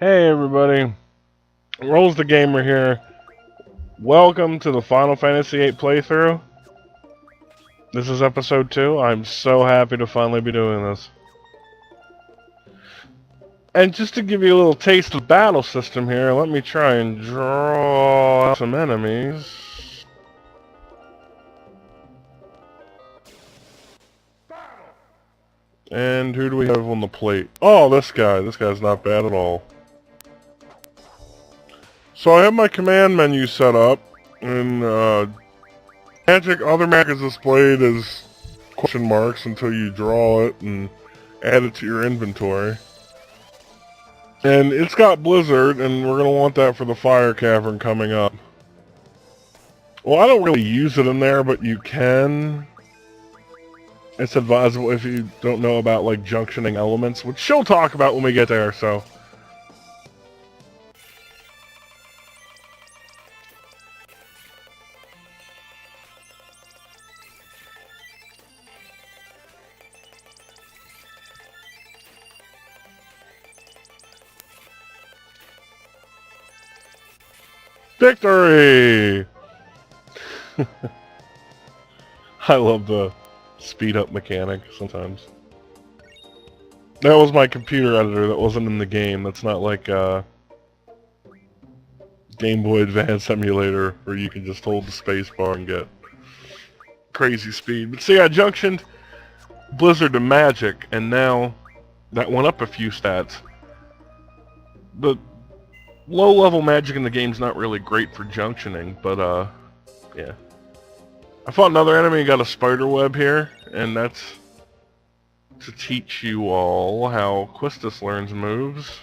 Hey everybody, RowlesTheGamer here. Welcome to the Final Fantasy VIII playthrough. This is episode 2. I'm so happy to finally be doing this. And just to give you a little taste of the battle system here, let me try and draw out some enemies. And who do we have on the plate? Oh, this guy. This guy's not bad at all. So I have my command menu set up, and other magic is displayed as question marks until you draw it and add it to your inventory. And it's got Blizzard, and we're going to want that for the fire cavern coming up. Well, I don't really use it in there, but you can. It's advisable if you don't know about, like, junctioning elements, which she'll talk about when we get there, so. Victory! I love the speed up mechanic sometimes. That was my computer editor, that wasn't in the game. That's not like Game Boy Advance emulator where you can just hold the space bar and get crazy speed. But see, I junctioned Blizzard to magic, and now that went up a few stats. The low-level magic in the game's not really great for junctioning, but yeah. I fought another enemy and got a spider web here, and that's to teach you all how Quistis learns moves.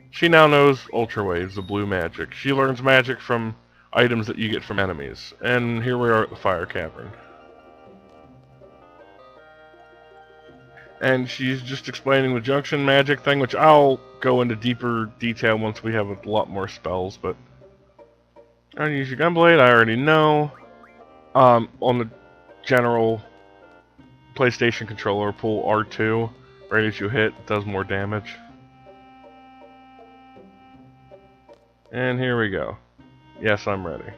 She now knows Ultra Waves, the blue magic. She learns magic from items that you get from enemies. And here we are at the fire cavern. And she's just explaining the junction magic thing, which I'll go into deeper detail once we have a lot more spells, but I use your gunblade, I already know. On the general PlayStation controller, pull R2 right as you hit, it does more damage. And here we go. Yes, I'm ready.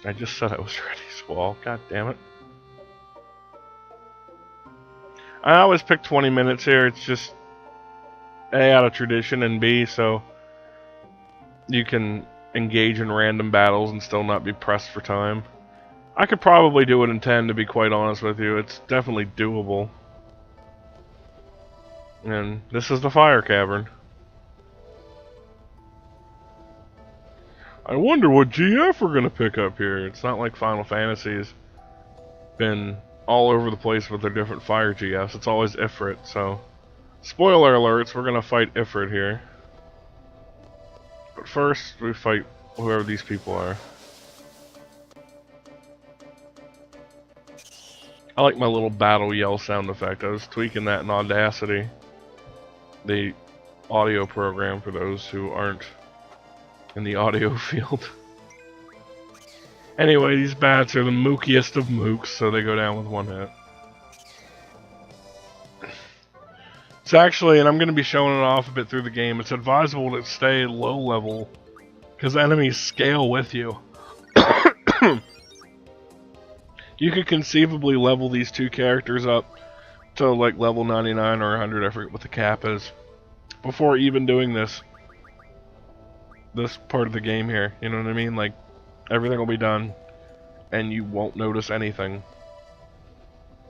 I just said I was ready, Squall. God damn it. I always pick 20 minutes here. It's just A, out of tradition, and B, so you can engage in random battles and still not be pressed for time. I could probably do it in 10, to be quite honest with you. It's definitely doable. And this is the fire cavern. I wonder what GF we're gonna pick up here. It's not like Final Fantasy's been all over the place with their different fire GFs. It's always Ifrit, so spoiler alerts, we're gonna fight Ifrit here. But first, we fight whoever these people are. I like my little battle yell sound effect. I was tweaking that in Audacity, the audio program for those who aren't in the audio field. Anyway, these bats are the mookiest of mooks, so they go down with one hit. It's actually, and I'm going to be showing it off a bit through the game, it's advisable to stay low level, because enemies scale with you. You could conceivably level these two characters up to like level 99 or 100, I forget what the cap is, before even doing this part of the game here, you know what I mean? Like, everything will be done, and you won't notice anything.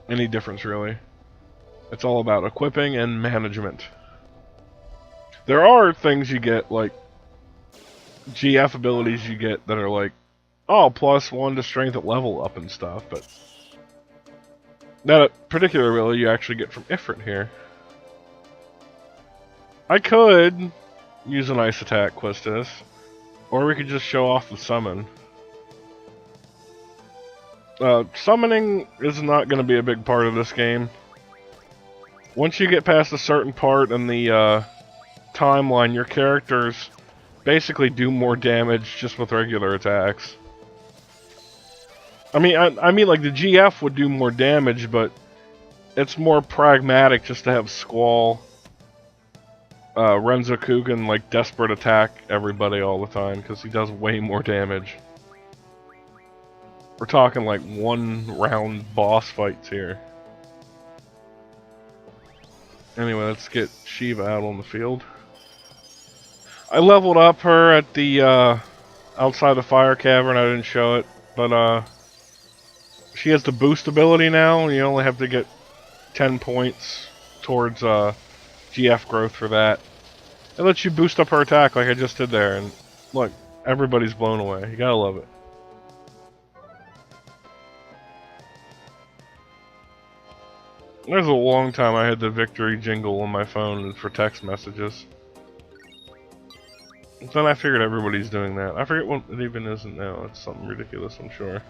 Any difference, really. It's all about equipping and management. There are things you get, like GF abilities you get that are like, oh, +1 to strength at level up and stuff, but that particular ability you actually get from Ifrit here. I could use an ice attack, Quistis, or we could just show off the summon. Summoning is not going to be a big part of this game. Once you get past a certain part in the timeline, your characters basically do more damage just with regular attacks. I mean like the GF would do more damage, but it's more pragmatic just to have Squall Renzoku can like desperate attack everybody all the time because he does way more damage. We're talking like 1-round boss fights here. Anyway, let's get Shiva out on the field. I leveled up her at the outside the fire cavern. I didn't show it, but she has the boost ability now. You only have to get 10 points towards GF growth for that. It lets you boost up her attack like I just did there, and look, everybody's blown away. You gotta love it. There's a long time I had the victory jingle on my phone for text messages. Then I figured everybody's doing that. I forget what it even isn't now. It's something ridiculous, I'm sure.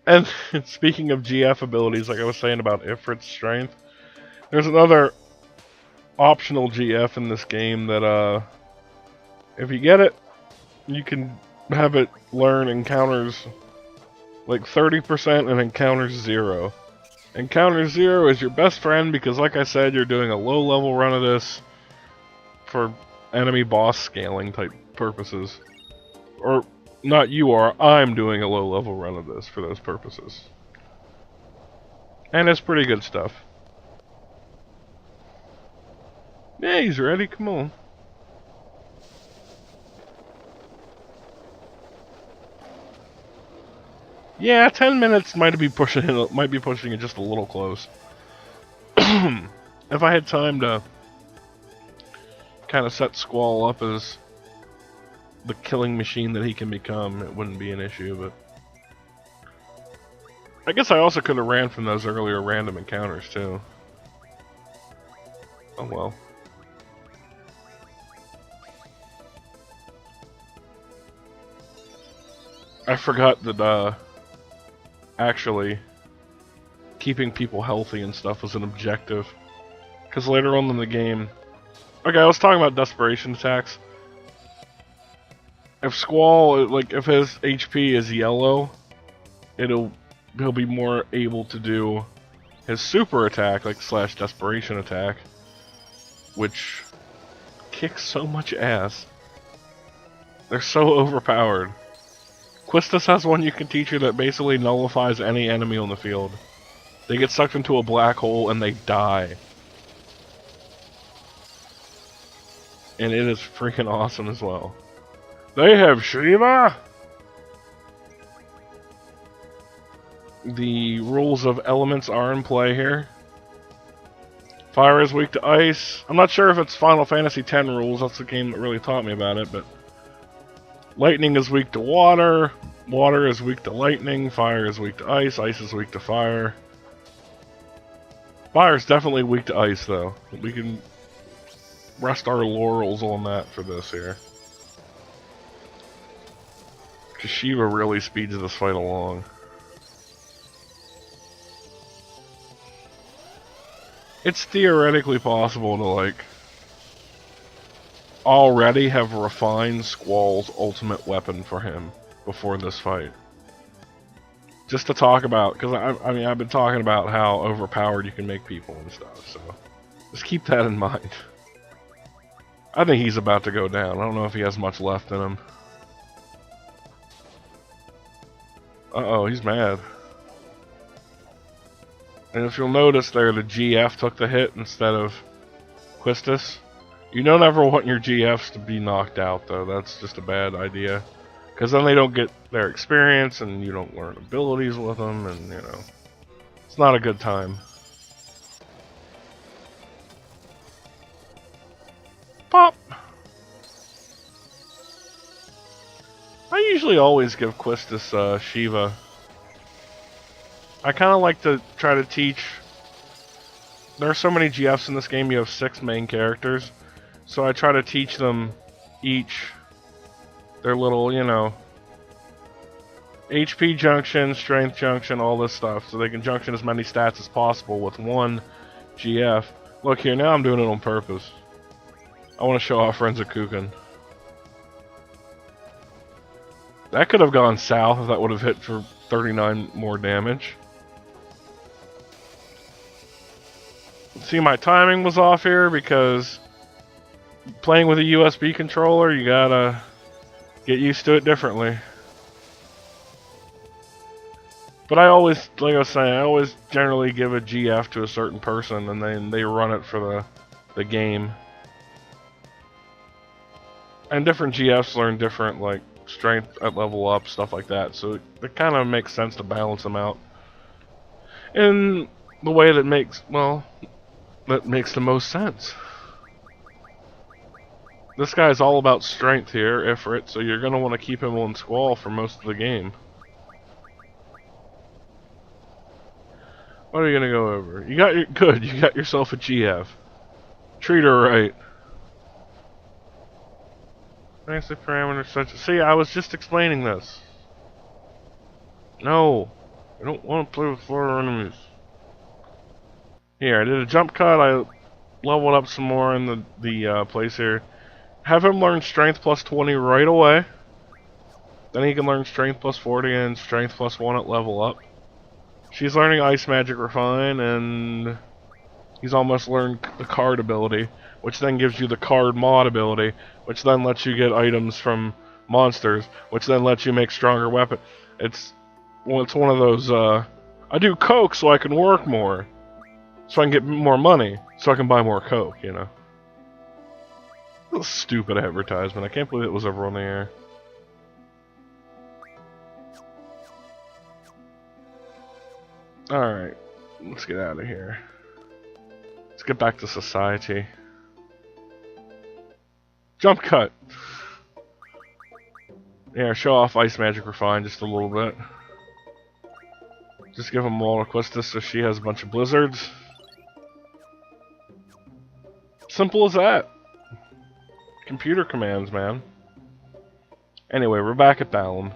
And speaking of GF abilities, like I was saying about Ifrit's strength, there's another optional GF in this game that, if you get it, you can have it learn encounters like 30% and encounters 0. Encounter 0 is your best friend because, like I said, you're doing a low-level run of this for enemy boss scaling type purposes. Or, not you are, I'm doing a low-level run of this for those purposes. And it's pretty good stuff. Yeah, he's ready, come on. Yeah, 10 minutes might be pushing it just a little close. If I had time to kind of set Squall up as the killing machine that he can become, it wouldn't be an issue, but I guess I also could have ran from those earlier random encounters too. Oh well. I forgot that actually keeping people healthy and stuff was an objective. Because later on in the game... Okay, I was talking about desperation attacks. If Squall, like, if his HP is yellow, he'll be more able to do his super attack, like slash desperation attack, which kicks so much ass. They're so overpowered. Quistis has one you can teach her that basically nullifies any enemy on the field. They get sucked into a black hole and they die. And it is freaking awesome as well. They have Shiva! The rules of elements are in play here. Fire is weak to ice. I'm not sure if it's Final Fantasy X rules, that's the game that really taught me about it, but... Lightning is weak to water, water is weak to lightning, fire is weak to ice, ice is weak to fire. Fire is definitely weak to ice, though. We can rest our laurels on that for this here. Because Shiva really speeds this fight along. It's theoretically possible to, like, already have refined Squall's ultimate weapon for him before this fight. Just to talk about, because I mean, I've been talking about how overpowered you can make people and stuff, so just keep that in mind. I think he's about to go down. I don't know if he has much left in him. Uh-oh, he's mad. And if you'll notice there, the GF took the hit instead of Quistis. You don't ever want your GFs to be knocked out, though. That's just a bad idea. Because then they don't get their experience, and you don't learn abilities with them, and, you know, it's not a good time. Pop! I usually always give Quistis Shiva. I kind of like to try to teach... There are so many GFs in this game, you have 6 main characters. So I try to teach them each their little, you know, HP junction, strength junction, all this stuff, so they can junction as many stats as possible with one GF. Look here, now I'm doing it on purpose. I want to show off Renzoku. That could have gone south if that would have hit for 39 more damage. See, my timing was off here because playing with a USB controller, you gotta get used to it differently. But I always, like I was saying, I always generally give a GF to a certain person, and then they run it for the game. And different GFs learn different, like, strength at level up, stuff like that, so it kind of makes sense to balance them out in the way that makes, well, that makes the most sense. This guy's all about strength here, Ifrit, so you're going to want to keep him on Squall for most of the game. What are you going to go over? You got your, good, you got yourself a GF. Treat her right. Basic parameters such as... See, I was just explaining this. No. I don't want to play with floor enemies. Here, I did a jump cut. I leveled up some more in the place here. Have him learn strength plus 20 right away. Then he can learn strength plus 40 and strength plus 1 at level up. She's learning Ice Magic Refine, and he's almost learned the card ability, which then gives you the card mod ability, which then lets you get items from monsters, which then lets you make stronger weapons. It's one of those, I do coke so I can work more, so I can get more money, so I can buy more coke, you know. Stupid advertisement. I can't believe it was ever on the air. Alright, let's get out of here. Let's get back to society. Jump cut! Yeah, show off Ice Magic Refine just a little bit. Just give them all Aquistus so she has a bunch of blizzards. Simple as that. Computer commands, man. Anyway, we're back at Balam.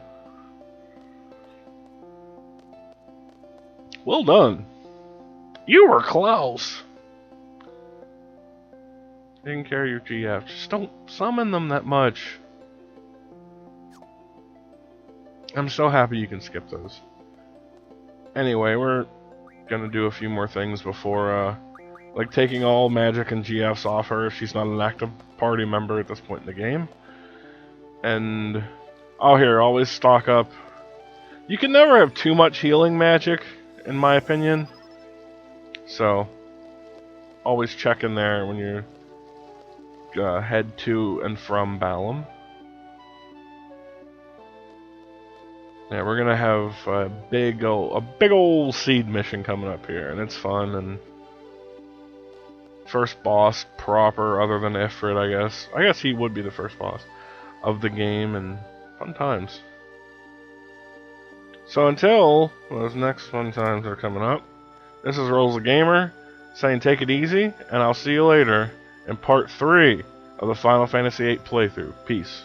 Well done. You were close. Taking care of your GF. Just don't summon them that much. I'm so happy you can skip those. Anyway, we're gonna do a few more things before, like taking all magic and GFs off her if she's not an active party member at this point in the game. And, oh here, always stock up. You can never have too much healing magic, in my opinion. So, always check in there when you head to and from Balam. Yeah, we're gonna have a big old seed mission coming up here, and it's fun. And first boss proper, other than Ifrit, I guess. I guess he would be the first boss of the game, and fun times. So until those next fun times are coming up, this is RowlesTheGamer saying take it easy, and I'll see you later in part 3 of the Final Fantasy VIII playthrough. Peace.